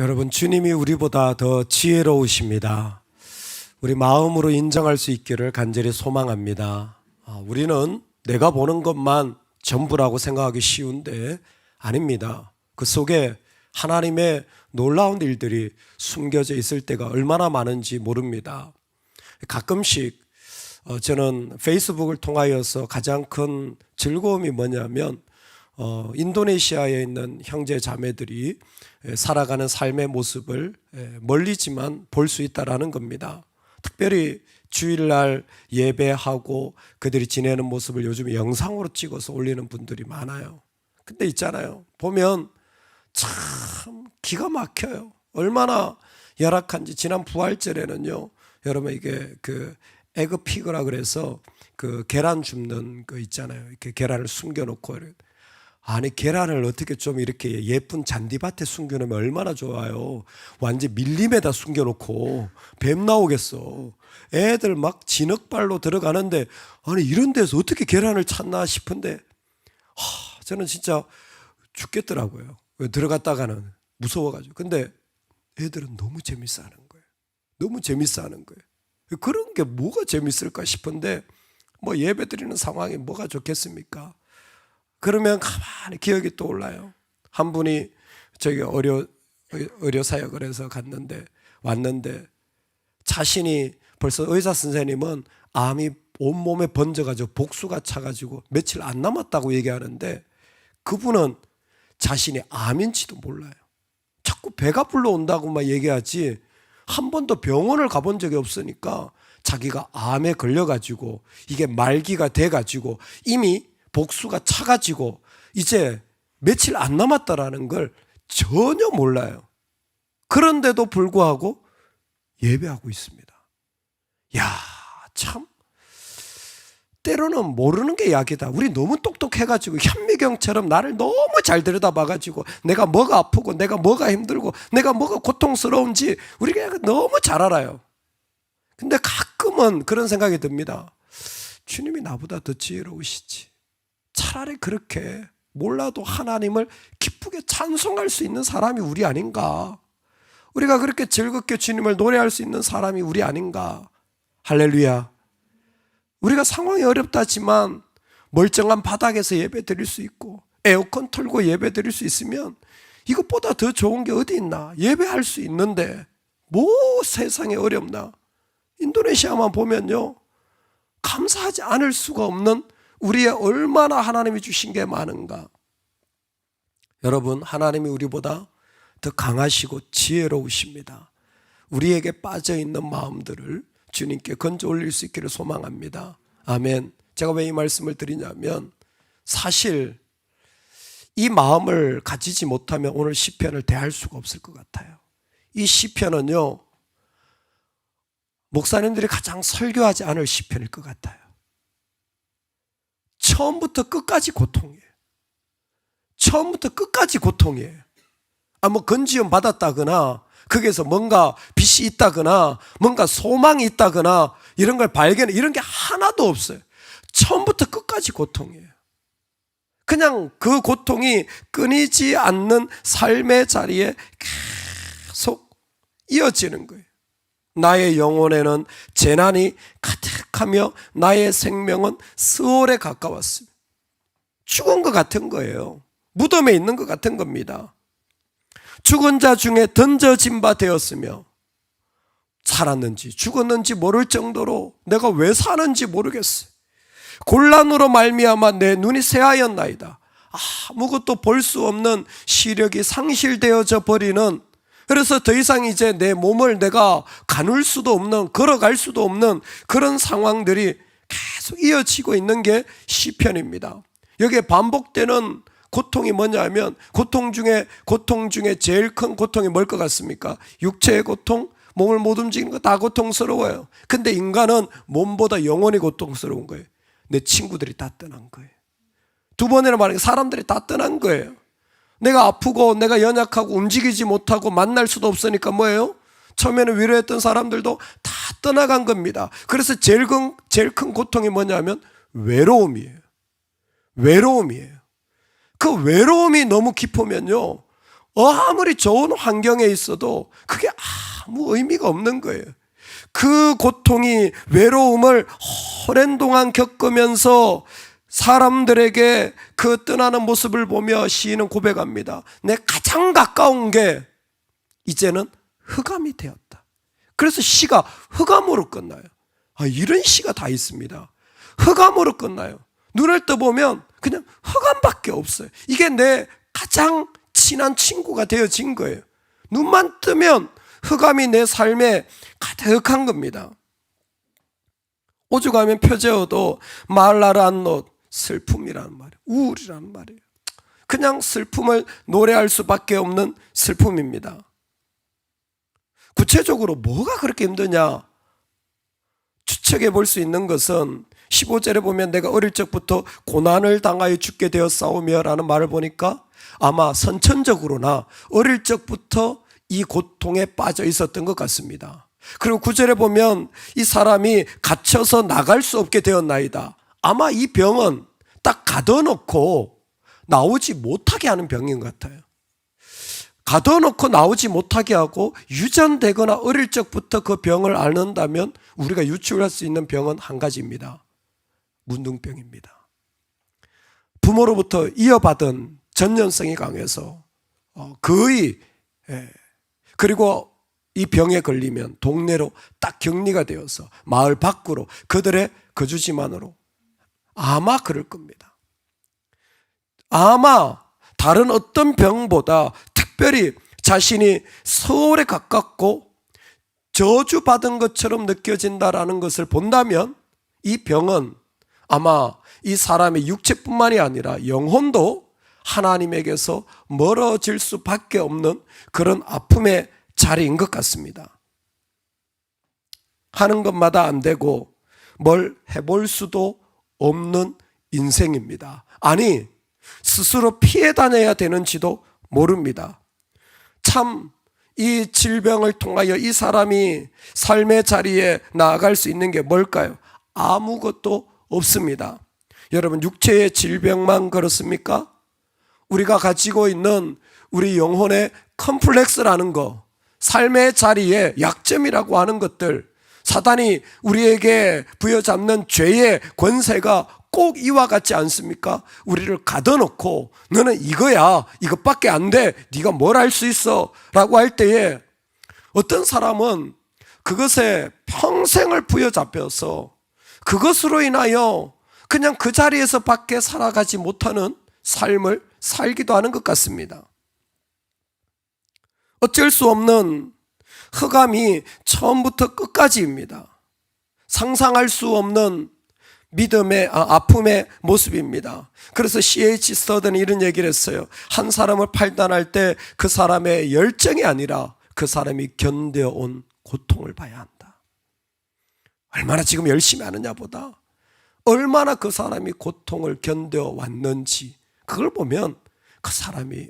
여러분, 주님이 우리보다 더 지혜로우십니다. 우리 마음으로 인정할 수 있기를 간절히 소망합니다. 우리는 내가 보는 것만 전부라고 생각하기 쉬운데 아닙니다. 그 속에 하나님의 놀라운 일들이 숨겨져 있을 때가 얼마나 많은지 모릅니다. 가끔씩 저는 페이스북을 통하여서 가장 큰 즐거움이 뭐냐면 인도네시아에 있는 형제 자매들이 살아가는 삶의 모습을 멀리지만 볼 수 있다라는 겁니다. 특별히 주일날 예배하고 그들이 지내는 모습을 요즘 영상으로 찍어서 올리는 분들이 많아요. 근데 있잖아요, 보면 참 기가 막혀요. 얼마나 열악한지. 지난 부활절에는요, 여러분 이게 그 에그 피그라 그래서 그 계란 줍는 거 있잖아요. 이렇게 계란을 숨겨놓고, 아니 계란을 어떻게 좀 이렇게 예쁜 잔디밭에 숨겨놓으면 얼마나 좋아요. 완전 밀림에다 숨겨놓고 뱀 나오겠어. 애들 막 진흙발로 들어가는데 아니 이런 데서 어떻게 계란을 찾나 싶은데 저는 진짜 죽겠더라고요. 들어갔다가는 무서워가지고. 근데 애들은 너무 재밌어 하는 거예요. 너무 재밌어 하는 거예요. 그런 게 뭐가 재밌을까 싶은데 뭐 예배 드리는 상황이 뭐가 좋겠습니까? 그러면 가만히 기억이 떠올라요. 한 분이 저기 의료 사역을 해서 왔는데 자신이 벌써 의사 선생님은 암이 온몸에 번져가지고 복수가 차가지고 며칠 안 남았다고 얘기하는데 그분은 자신이 암인지도 몰라요. 자꾸 배가 불러온다고만 얘기하지 한 번도 병원을 가본 적이 없으니까 자기가 암에 걸려가지고 이게 말기가 돼가지고 이미 복수가 차가지고 이제 며칠 안 남았다라는 걸 전혀 몰라요. 그런데도 불구하고 예배하고 있습니다. 야, 참 때로는 모르는 게 약이다. 우리 너무 똑똑해가지고 현미경처럼 나를 너무 잘 들여다봐가지고 내가 뭐가 아프고 내가 뭐가 힘들고 내가 뭐가 고통스러운지 우리가 너무 잘 알아요. 근데 가끔은 그런 생각이 듭니다. 주님이 나보다 더 지혜로우시지. 차라리 그렇게 몰라도 하나님을 기쁘게 찬송할 수 있는 사람이 우리 아닌가? 우리가 그렇게 즐겁게 주님을 노래할 수 있는 사람이 우리 아닌가? 할렐루야. 우리가 상황이 어렵다지만 멀쩡한 바닥에서 예배 드릴 수 있고 에어컨 틀고 예배 드릴 수 있으면 이것보다 더 좋은 게 어디 있나? 예배할 수 있는데 뭐 세상에 어렵나? 인도네시아만 보면요, 감사하지 않을 수가 없는 우리의 얼마나 하나님이 주신 게 많은가. 여러분, 하나님이 우리보다 더 강하시고 지혜로우십니다. 우리에게 빠져있는 마음들을 주님께 건져 올릴 수 있기를 소망합니다. 아멘. 제가 왜 이 말씀을 드리냐면 사실 이 마음을 가지지 못하면 오늘 시편을 대할 수가 없을 것 같아요. 이 시편은요, 목사님들이 가장 설교하지 않을 시편일 것 같아요. 처음부터 끝까지 고통이에요. 처음부터 끝까지 고통이에요. 뭐 건지움 받았다거나 거기에서 뭔가 빛이 있다거나 뭔가 소망이 있다거나 이런 걸 발견해, 이런 게 하나도 없어요. 처음부터 끝까지 고통이에요. 그냥 그 고통이 끊이지 않는 삶의 자리에 계속 이어지는 거예요. 나의 영혼에는 재난이 가득하며 나의 생명은 스올에 가까웠습니다. 죽은 것 같은 거예요. 무덤에 있는 것 같은 겁니다. 죽은 자 중에 던져진 바 되었으며 살았는지 죽었는지 모를 정도로 내가 왜 사는지 모르겠어요. 곤란으로 말미암아 내 눈이 새하였나이다. 아무것도 볼 수 없는 시력이 상실되어져 버리는, 그래서 더 이상 이제 내 몸을 내가 가눌 수도 없는, 걸어갈 수도 없는 그런 상황들이 계속 이어지고 있는 게 시편입니다. 여기에 반복되는 고통이 뭐냐면 고통 중에 제일 큰 고통이 뭘 것 같습니까? 육체의 고통, 몸을 못 움직이는 거 다 고통스러워요. 근데 인간은 몸보다 영혼이 고통스러운 거예요. 내 친구들이 다 떠난 거예요. 두 번이나 말하니까 사람들이 다 떠난 거예요. 내가 아프고 내가 연약하고 움직이지 못하고 만날 수도 없으니까 뭐예요? 처음에는 위로했던 사람들도 다 떠나간 겁니다. 그래서 제일 큰 고통이 뭐냐면 외로움이에요. 외로움이에요. 그 외로움이 너무 깊으면요, 아무리 좋은 환경에 있어도 그게 아무 의미가 없는 거예요. 그 고통이 외로움을 오랜 동안 겪으면서 사람들에게 그 떠나는 모습을 보며 시인은 고백합니다. 내 가장 가까운 게 이제는 흑암이 되었다. 그래서 시가 흑암으로 끝나요. 이런 시가 다 있습니다. 흑암으로 끝나요. 눈을 떠보면 그냥 흑암밖에 없어요. 이게 내 가장 친한 친구가 되어진 거예요. 눈만 뜨면 흑암이 내 삶에 가득한 겁니다. 오죽하면 표제어도 말라란노 슬픔이라는 말이에요. 우울이라는 말이에요. 그냥 슬픔을 노래할 수밖에 없는 슬픔입니다. 구체적으로 뭐가 그렇게 힘드냐? 추측해 볼 수 있는 것은 15절에 보면 내가 어릴 적부터 고난을 당하여 죽게 되었사오며 라는 말을 보니까 아마 선천적으로나 어릴 적부터 이 고통에 빠져 있었던 것 같습니다. 그리고 9절에 보면 이 사람이 갇혀서 나갈 수 없게 되었나이다. 아마 이 병은 딱 가둬놓고 나오지 못하게 하는 병인 것 같아요. 가둬놓고 나오지 못하게 하고 유전되거나 어릴 적부터 그 병을 앓는다면 우리가 유출할 수 있는 병은 한 가지입니다. 문둥병입니다. 부모로부터 이어받은 전염성이 강해서 거의 그리고 이 병에 걸리면 동네로 딱 격리가 되어서 마을 밖으로 그들의 거주지만으로 아마 그럴 겁니다. 아마 다른 어떤 병보다 특별히 자신이 서울에 가깝고 저주받은 것처럼 느껴진다라는 것을 본다면 이 병은 아마 이 사람의 육체뿐만이 아니라 영혼도 하나님에게서 멀어질 수밖에 없는 그런 아픔의 자리인 것 같습니다. 하는 것마다 안 되고 뭘 해볼 수도 없는 인생입니다. 아니, 스스로 피해 다녀야 되는지도 모릅니다. 참, 이 질병을 통하여 이 사람이 삶의 자리에 나아갈 수 있는 게 뭘까요? 아무것도 없습니다. 여러분, 육체의 질병만 그렇습니까? 우리가 가지고 있는 우리 영혼의 컴플렉스라는 거, 삶의 자리에 약점이라고 하는 것들, 사단이 우리에게 부여잡는 죄의 권세가 꼭 이와 같지 않습니까? 우리를 가둬놓고 너는 이거야, 이것밖에 안 돼, 네가 뭘 할 수 있어 라고 할 때에 어떤 사람은 그것에 평생을 부여잡혀서 그것으로 인하여 그냥 그 자리에서 밖에 살아가지 못하는 삶을 살기도 하는 것 같습니다. 어쩔 수 없는 흑암이 처음부터 끝까지입니다. 상상할 수 없는 믿음의 아픔의 모습입니다. 그래서 C.H. 스터든이 이런 얘기를 했어요. 한 사람을 판단할 때 그 사람의 열정이 아니라 그 사람이 견뎌온 고통을 봐야 한다. 얼마나 지금 열심히 하느냐 보다 얼마나 그 사람이 고통을 견뎌왔는지 그걸 보면 그 사람이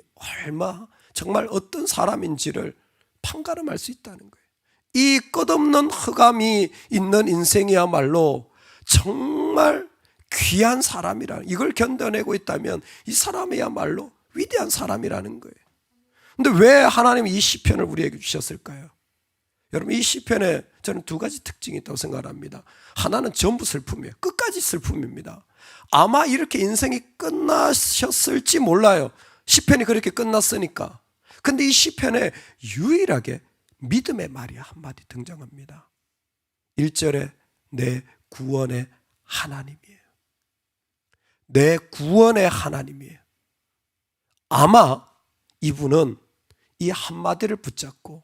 정말 어떤 사람인지를 판가름할 수 있다는 거예요. 이 끝없는 흑암이 있는 인생이야말로 정말 귀한 사람이라, 이걸 견뎌내고 있다면 이 사람이야말로 위대한 사람이라는 거예요. 근데 왜 하나님이 이 시편을 우리에게 주셨을까요? 여러분, 이 시편에 저는 두 가지 특징이 있다고 생각합니다. 하나는 전부 슬픔이에요. 끝까지 슬픔입니다. 아마 이렇게 인생이 끝나셨을지 몰라요. 시편이 그렇게 끝났으니까. 근데 이 시편에 유일하게 믿음의 말이 한마디 등장합니다. 1절에 내 구원의 하나님이에요. 내 구원의 하나님이에요. 아마 이분은 이 한마디를 붙잡고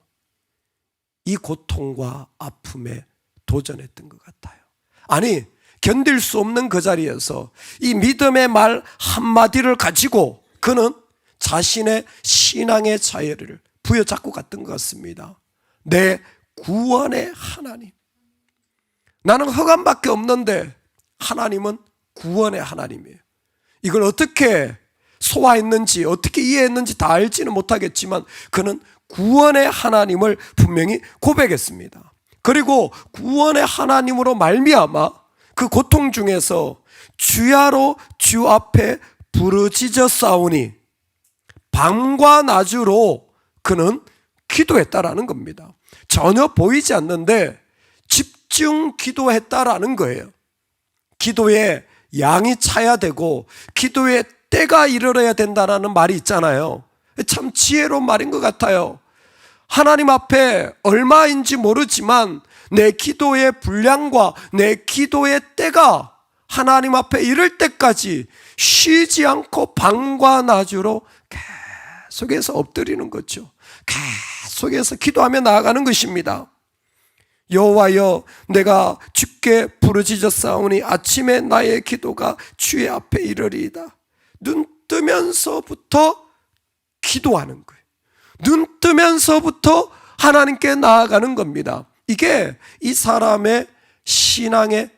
이 고통과 아픔에 도전했던 것 같아요. 아니, 견딜 수 없는 그 자리에서 이 믿음의 말 한마디를 가지고 그는 자신의 신앙의 자유를 부여잡고 갔던 것 같습니다. 내 구원의 하나님. 나는 흑암밖에 없는데 하나님은 구원의 하나님이에요. 이걸 어떻게 소화했는지 어떻게 이해했는지 다 알지는 못하겠지만 그는 구원의 하나님을 분명히 고백했습니다. 그리고 구원의 하나님으로 말미암아 그 고통 중에서 주야로 주 앞에 부르짖어 싸우니 밤과 낮으로 그는 기도했다라는 겁니다. 전혀 보이지 않는데 집중 기도했다라는 거예요. 기도에 양이 차야 되고 기도에 때가 이르러야 된다는 말이 있잖아요. 참 지혜로운 말인 것 같아요. 하나님 앞에 얼마인지 모르지만 내 기도의 분량과 내 기도의 때가 하나님 앞에 이를 때까지 쉬지 않고 밤과 낮으로 계속해서 엎드리는 거죠. 계속해서 기도하며 나아가는 것입니다. 여호와여, 내가 주께 부르짖었사오니 아침에 나의 기도가 주의 앞에 이르리이다. 눈 뜨면서부터 기도하는 거예요. 눈 뜨면서부터 하나님께 나아가는 겁니다. 이게 이 사람의 신앙의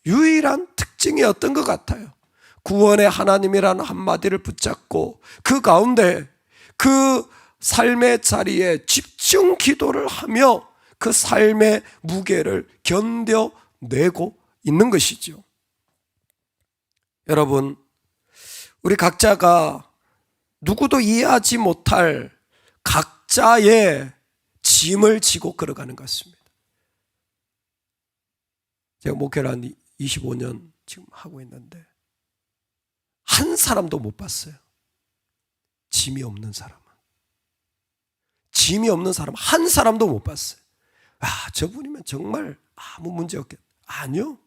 유일한 특징이었던 것 같아요. 구원의 하나님이라는 한마디를 붙잡고 그 가운데 그 삶의 자리에 집중 기도를 하며 그 삶의 무게를 견뎌내고 있는 것이죠. 여러분, 우리 각자가 누구도 이해하지 못할 각자의 짐을 지고 걸어가는 것 같습니다. 제가 목회를 한 25년 지금 하고 있는데 한 사람도 못 봤어요. 짐이 없는 사람은. 짐이 없는 사람 한 사람도 못 봤어요. 저분이면 정말 아무 문제 없겠다. 아니요.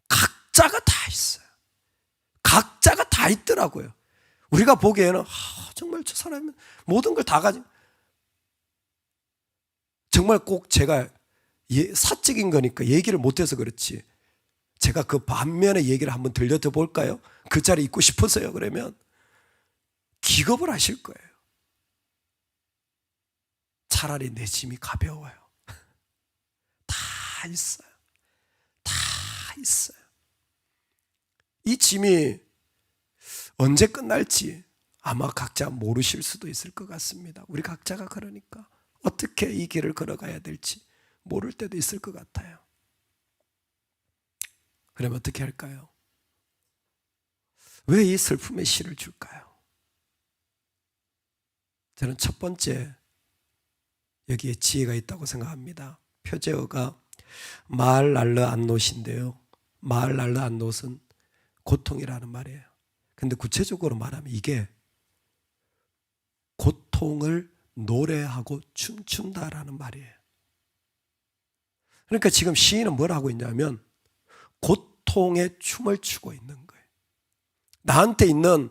각자가 다 있어요. 각자가 다 있더라고요. 우리가 보기에는 정말 저 사람은 모든 걸 다 가지고, 정말 꼭 제가 사적인 거니까 얘기를 못해서 그렇지, 제가 그 반면의 얘기를 한번 들려드 볼까요? 그 자리에 있고 싶어서요. 그러면 기겁을 하실 거예요. 차라리 내 짐이 가벼워요. 다 있어요. 다 있어요. 이 짐이 언제 끝날지 아마 각자 모르실 수도 있을 것 같습니다. 우리 각자가 그러니까 어떻게 이 길을 걸어가야 될지 모를 때도 있을 것 같아요. 그러면 어떻게 할까요? 왜 이 슬픔의 시를 줄까요? 저는 첫 번째 여기에 지혜가 있다고 생각합니다. 표제어가 마을 날르 안노신데요. 마을 날르 안노는 고통이라는 말이에요. 근데 구체적으로 말하면 이게 고통을 노래하고 춤춘다라는 말이에요. 그러니까 지금 시인은 뭘 하고 있냐면 고통의 춤을 추고 있는 거예요. 나한테 있는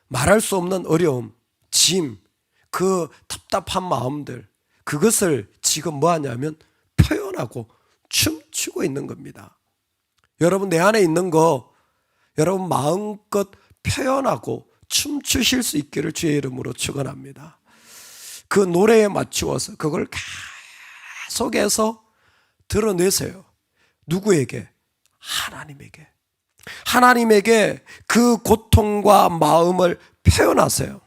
말할 수 없는 어려움, 짐, 그 답답한 마음들, 그것을 지금 뭐 하냐면 표현하고 춤추고 있는 겁니다. 여러분, 내 안에 있는 거 여러분 마음껏 표현하고 춤추실 수 있기를 주의 이름으로 축원합니다. 그 노래에 맞추어서 그걸 계속해서 드러내세요. 누구에게? 하나님에게. 하나님에게 그 고통과 마음을 표현하세요.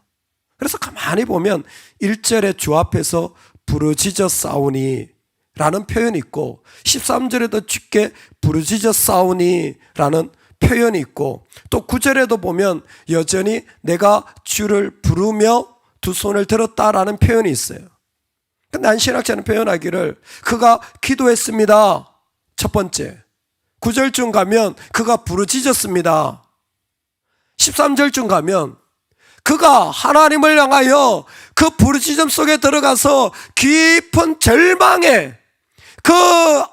그래서 가만히 보면 1절에 주 앞에서 부르짖어 싸우니 라는 표현이 있고 13절에도 주께 부르짖어 싸우니 라는 표현이 있고 또 9절에도 보면 여전히 내가 주를 부르며 두 손을 들었다라는 표현이 있어요. 근데 안신학자는 표현하기를 그가 기도했습니다. 첫 번째. 9절쯤 가면 그가 부르짖었습니다. 13절쯤 가면 그가 하나님을 향하여 그 부르짖음 속에 들어가서 깊은 절망에 그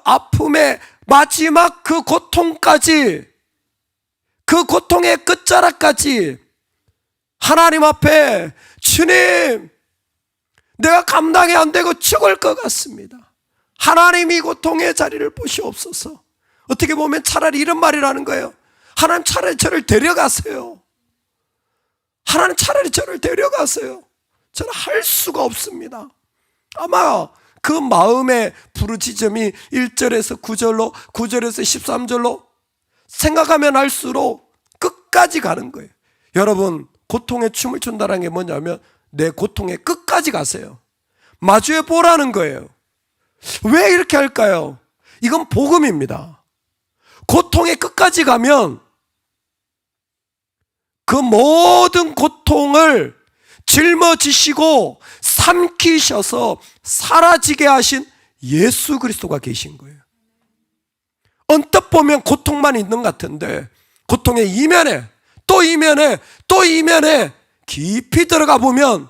아픔의 마지막 그 고통까지, 그 고통의 끝자락까지 하나님 앞에 주님, 내가 감당이 안 되고 죽을 것 같습니다. 하나님이 고통의 자리를 보시옵소서. 어떻게 보면 차라리 이런 말이라는 거예요. 하나님 차라리 저를 데려가세요. 하나님 차라리 저를 데려가세요. 저는 할 수가 없습니다. 아마 그 마음의 부르짖음이 1절에서 9절로 9절에서 13절로 생각하면 할수록 끝까지 가는 거예요. 여러분, 고통의 춤을 춘다는 게 뭐냐면 내 고통의 끝까지 가세요. 마주해 보라는 거예요. 왜 이렇게 할까요? 이건 복음입니다. 고통의 끝까지 가면 그 모든 고통을 짊어지시고 삼키셔서 사라지게 하신 예수 그리스도가 계신 거예요. 언뜻 보면 고통만 있는 것 같은데 고통의 이면에 또 이면에 또 이면에 깊이 들어가 보면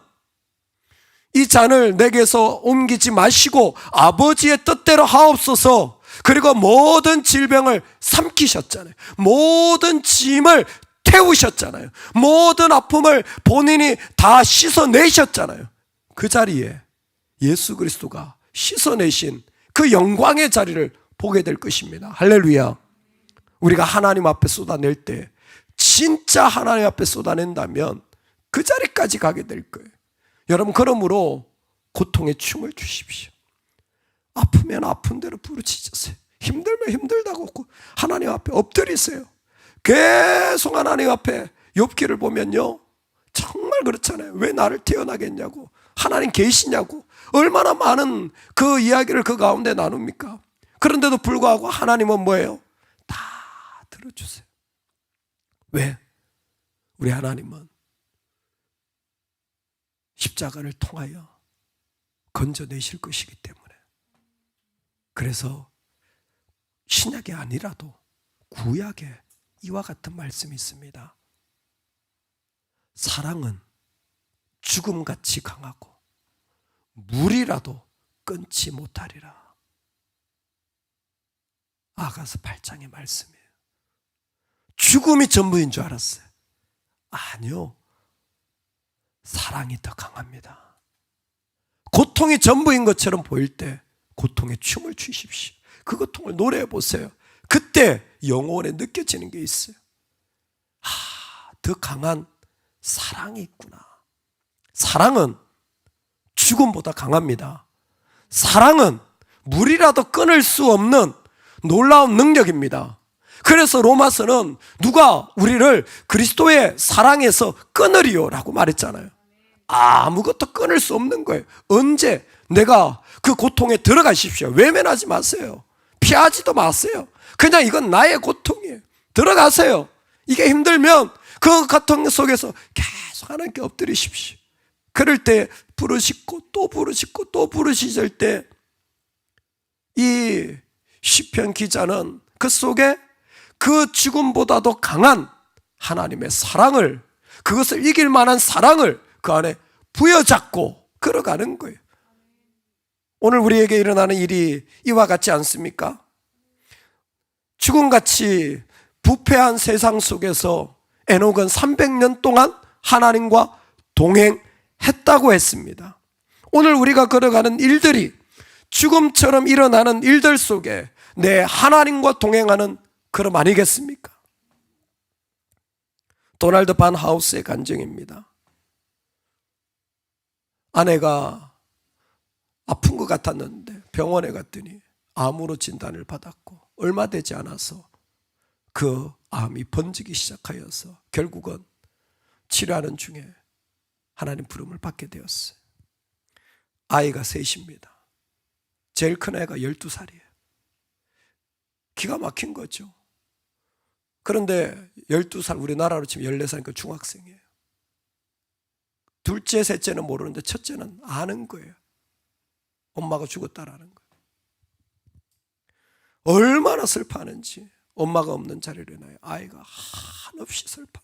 이 잔을 내게서 옮기지 마시고 아버지의 뜻대로 하옵소서. 그리고 모든 질병을 삼키셨잖아요. 모든 짐을 태우셨잖아요. 모든 아픔을 본인이 다 씻어내셨잖아요. 그 자리에 예수 그리스도가 씻어내신 그 영광의 자리를 보게 될 것입니다. 할렐루야. 우리가 하나님 앞에 쏟아낼 때 진짜 하나님 앞에 쏟아낸다면 그 자리까지 가게 될 거예요. 여러분, 그러므로 고통에 춤을 주십시오. 아프면 아픈 대로 부르짖으세요. 힘들면 힘들다고 하나님 앞에 엎드리세요. 계속 하나님 앞에 욥기를 보면요, 정말 그렇잖아요. 왜 나를 태어나겠냐고, 하나님 계시냐고 얼마나 많은 그 이야기를 그 가운데 나눕니까? 그런데도 불구하고 하나님은 뭐예요? 다 들어주세요. 왜? 우리 하나님은 십자가를 통하여 건져내실 것이기 때문에. 그래서 신약이 아니라도 구약에 이와 같은 말씀이 있습니다. 사랑은 죽음같이 강하고 물이라도 끊지 못하리라. 아가서 8장의 말씀이에요. 죽음이 전부인 줄 알았어요. 아니요. 사랑이 더 강합니다. 고통이 전부인 것처럼 보일 때 고통에 춤을 추십시오. 그 고통을 노래해 보세요. 그때 영혼에 느껴지는 게 있어요. 더 강한 사랑이 있구나. 사랑은 죽음보다 강합니다. 사랑은 물이라도 끊을 수 없는 놀라운 능력입니다. 그래서 로마서는 누가 우리를 그리스도의 사랑에서 끊으리요라고 말했잖아요. 아무것도 끊을 수 없는 거예요. 언제? 내가 그 고통에 들어가십시오. 외면하지 마세요. 피하지도 마세요. 그냥 이건 나의 고통이에요. 들어가세요. 이게 힘들면 그 고통 속에서 계속 하나님께 엎드리십시오. 그럴 때 부르짖고 또 부르짖고 또 부르짖을 때 이 시편 기자는 그 속에 그 죽음보다도 강한 하나님의 사랑을, 그것을 이길 만한 사랑을 그 안에 부여잡고 걸어가는 거예요. 오늘 우리에게 일어나는 일이 이와 같지 않습니까? 죽음같이 부패한 세상 속에서 에녹은 300년 동안 하나님과 동행했다고 했습니다. 오늘 우리가 걸어가는 일들이 죽음처럼 일어나는 일들 속에 내 하나님과 동행하는 그럼 아니겠습니까? 도널드 반 하우스의 간증입니다. 아내가 아픈 것 같았는데 병원에 갔더니 암으로 진단을 받았고 얼마 되지 않아서 그 암이 번지기 시작하여서 결국은 치료하는 중에 하나님 부름을 받게 되었어요. 아이가 셋입니다. 제일 큰 애가 12살이에요. 기가 막힌 거죠. 그런데 12살, 우리나라로 치면 14살이니까 중학생이에요. 둘째, 셋째는 모르는데 첫째는 아는 거예요. 엄마가 죽었다라는 거예요. 얼마나 슬퍼하는지. 엄마가 없는 자리를 나요. 아이가 한없이 슬퍼.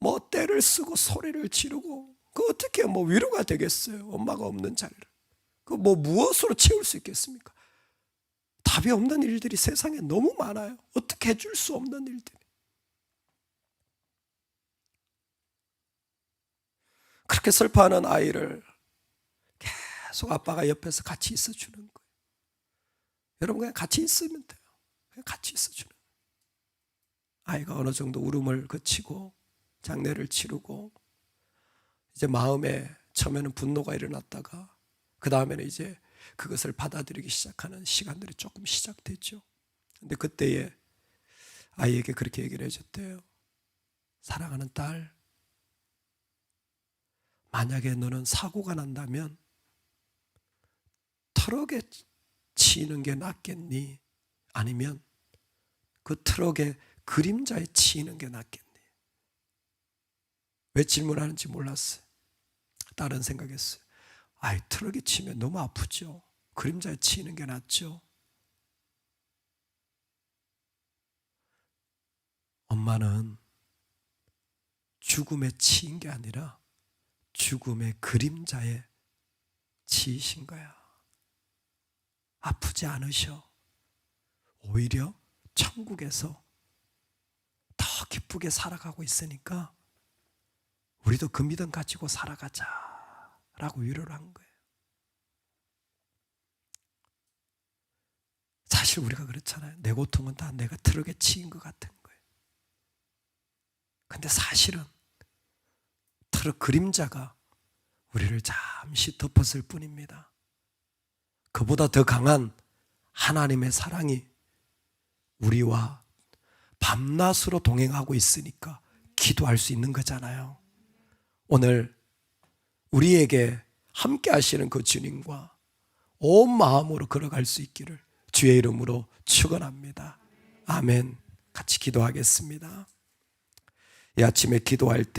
뭐 떼를 쓰고 소리를 지르고 그 어떻게 뭐 위로가 되겠어요? 엄마가 없는 자리를. 그 뭐 무엇으로 채울 수 있겠습니까? 답이 없는 일들이 세상에 너무 많아요. 어떻게 해줄 수 없는 일들이. 그렇게 슬퍼하는 아이를 계속 아빠가 옆에서 같이 있어주는 거예요. 여러분 그냥 같이 있으면 돼요. 그냥 같이 있어주는 거예요. 아이가 어느 정도 울음을 그치고 장례를 치르고 이제 마음에 처음에는 분노가 일어났다가 그 다음에는 이제 그것을 받아들이기 시작하는 시간들이 조금 시작됐죠. 근데 그때에 아이에게 그렇게 얘기를 해줬대요. 사랑하는 딸, 만약에 너는 사고가 난다면 트럭에 치이는 게 낫겠니? 아니면 그 트럭의 그림자에 치이는 게 낫겠니? 왜 질문하는지 몰랐어요. 다른 생각했어요. 아이, 트럭에 치면 너무 아프죠. 그림자에 치는 게 낫죠. 엄마는 죽음에 치인 게 아니라 죽음의 그림자에 치이신 거야. 아프지 않으셔. 오히려 천국에서 더 기쁘게 살아가고 있으니까 우리도 그 믿음 가지고 살아가자 라고 위로를 한 거예요. 사실 우리가 그렇잖아요. 내 고통은 다 내가 트럭에 치인 것 같은 거예요. 근데 사실은 트럭 그림자가 우리를 잠시 덮었을 뿐입니다. 그보다 더 강한 하나님의 사랑이 우리와 밤낮으로 동행하고 있으니까 기도할 수 있는 거잖아요. 오늘 우리에게 함께 하시는 그 주님과 온 마음으로 걸어갈 수 있기를 주의 이름으로 축원합니다. 아멘. 같이 기도하겠습니다. 이 아침에 기도할 때